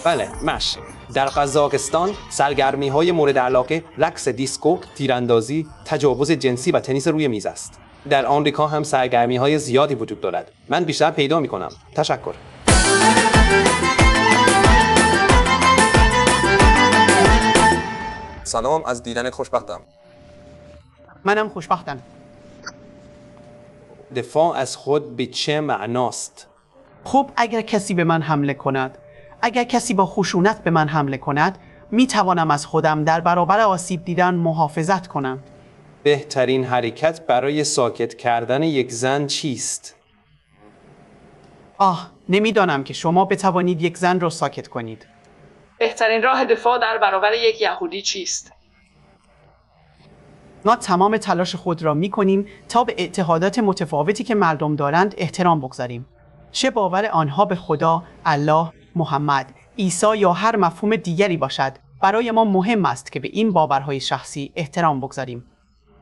بله، مشق. در قزاقستان سرگرمی‌های مورد علاقه رقص دیسکو، تیراندازی، تجاوز جنسی و تنیس روی میز است. در آمریکا هم سرگرمی‌های زیادی وجود دارد. من بیشتر پیدا می‌کنم. تشکر. سلام، از دیدن خوشبختم. منم خوشبختم. دفاع از خود به چه معناست؟ خب اگر کسی به من حمله کند، اگر کسی با خشونت به من حمله کند، می توانم از خودم در برابر آسیب دیدن محافظت کنم. بهترین حرکت برای ساکت کردن یک زن چیست؟ نمیدانم که شما بتوانید یک زن را ساکت کنید. بهترین راه دفاع در برابر یک یهودی چیست؟ ما تمام تلاش خود را می کنیم تا به اعتقادات متفاوتی که مردم دارند احترام بگذاریم. چه باور آنها به خدا، الله، محمد، عیسی یا هر مفهوم دیگری باشد، برای ما مهم است که به این باورهای شخصی احترام بگذاریم.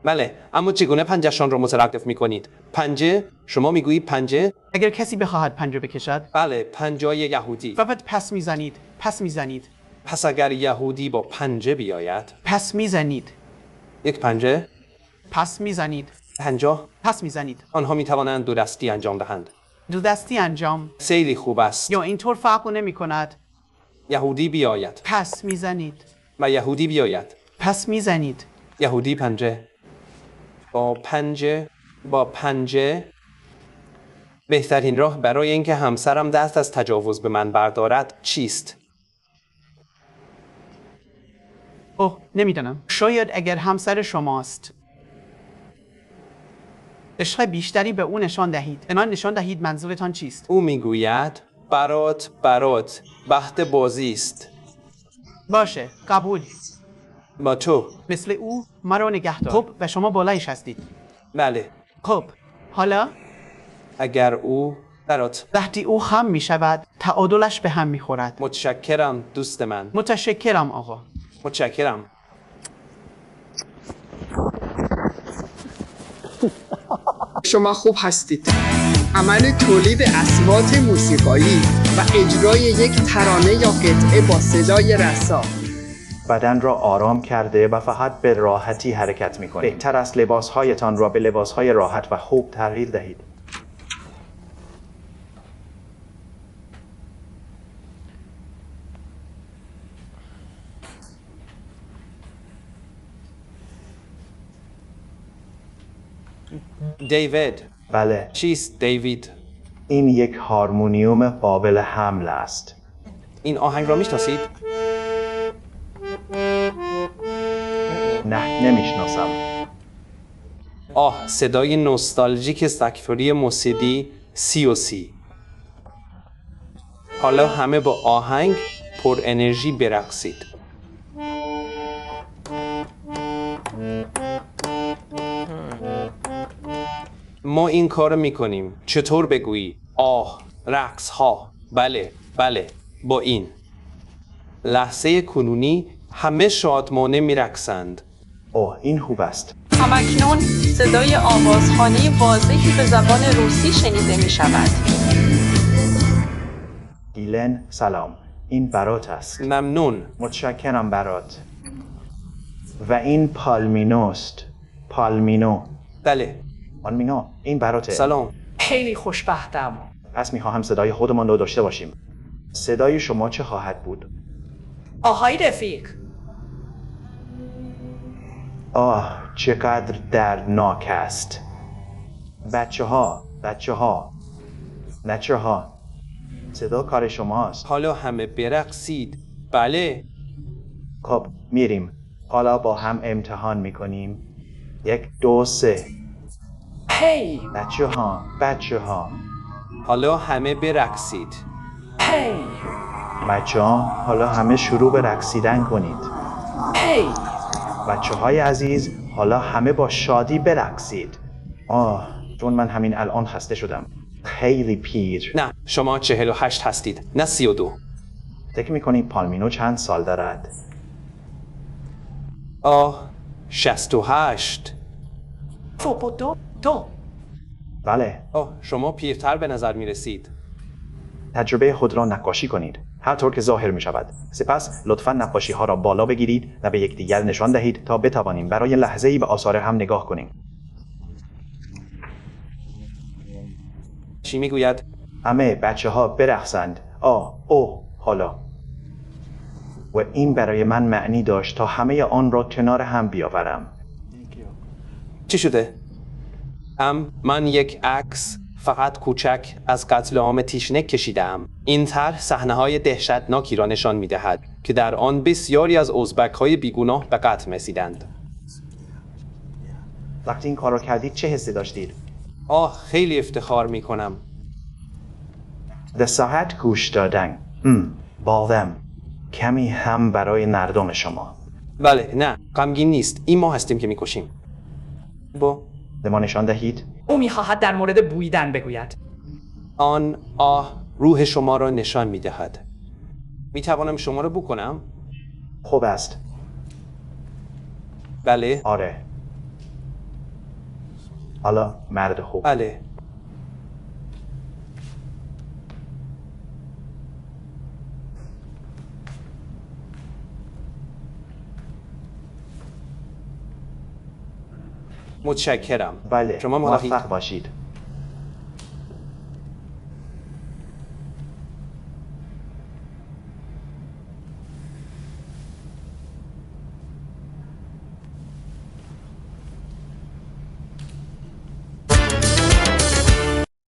بله، اما چگونه پنجه‌شان را متوقف می‌کنید؟ پنجه؟ شما می‌گویید پنجه؟ اگر کسی بخواهد پنجه بکشد، بله، پنجه یهودی. فقط پس میزنید. پس اگر یهودی با پنجه بیاید؟ پس میزنید. یک پنجه؟ پس میزنید. 50؟ پس میزنید. آنها می‌توانند دو دستی انجام دهند. دو دستی انجام خیلی خوب است. یا اینطور فرق نمی کند. یهودی بیاید. پس میزنید. و یهودی بیاید. پس میزنید. یهودی پنجه. با پنجه. بهترین راه برای اینکه همسرم دست از تجاوز به من بردارد چیست؟ نمیدانم. شاید اگر همسر شماست عشق بیشتری به او نشان دهید. نشان دهید منظورتان چیست؟ او میگوید برات بخت بازی است. باشه، قبول. با تو مثل او مرا نگه دار. خب و شما بالایش هستید. بله. خب حالا اگر او برات وقتی او خم می شود تعادلش به هم می خورد. متشکرم دوست من. متشکرم آقا. متشکرم. شما خوب هستید. عمل تولید اصوات موسیقایی و اجرای یک ترانه یا قطعه با صدای رسا بدن را آرام کرده و فقط به راحتی حرکت می‌کنید. بهتر است لباسهایتان را به لباسهای راحت و خوب تغییر دهید. دیوید. بله. چیست دیوید؟ این یک هارمونیوم قابل حمل است. این آهنگ را میشناسید؟ نه، نمیشناسم. صدای نوستالژیک سکفوری موسیقی سی. حالا همه با آهنگ پر انرژی برقصید. ما این کار میکنیم. چطور بگویی؟ رقص ها. بله با این لحظه کنونی همه شادمانه میرقصند. این خوب است. همکنون صدای آوازخوانی واضحی به زبان روسی شنیده می شود. گیلن سلام، این برات است. ممنون. متشکرم برات. و این پالمینوست. پالمینو. بله. پالمینو، این براته. سلام. خیلی خوشبختم. پس میخواهم صدای خودمان رو داشته باشیم. صدای شما چه خواهد بود؟ آهای رفیق. چقدر دردناک است. بچه ها صدا کار شماست. حالا همه برقصید. بله. خب میریم. حالا با هم امتحان میکنیم. 1 2 3. هی بچه ها حالا همه برقصید. هی بچه ها حالا همه شروع به رقصیدن کنید. هی بچه های عزیز حالا همه با شادی برقصید. چون من همین الان خسته شدم. خیلی پیر. نه، شما 48 هستید، نه 32. فکر میکنی پالمینو چند سال دارد؟ 68. دو. بله. شما پیرتر به نظر میرسید. تجربه خود را نقاشی کنید. هر طور که ظاهر می شود. سپس لطفاً نقاشی ها را بالا بگیرید و به یکدیگر نشان دهید تا بتوانیم برای لحظه‌ای به آثار هم نگاه کنیم. چی میگوید؟ همه بچه ها برقصند. حالا. و این برای من معنی داشت تا همه آن را کنار هم بیاورم. چی شده؟ من یک عکس فقط کوچک از قتل عام تیشنک کشیدم. این طرح صحنه‌های دهشتناکی را نشان می‌دهد که در آن بسیاری از ازبک‌های بیگناه به قتل رسیدند. وقتی این کار را کردید چه حسی داشتید؟ خیلی افتخار می‌کنم. به ساعت گوش دادن. باورم. کمی هم برای مردم شما. بله، نه، غمگین نیست. این ما هستیم که می‌کشیم. به ما نشان دهید؟ او میخواهد در مورد بویدن بگوید. آن روح شما را نشان می‌دهد. می‌توانم شما را بو کنم؟ خوب است. بله. آره. حالا مرد خوب. بله. متشکرم. بله. شما موفق باشید.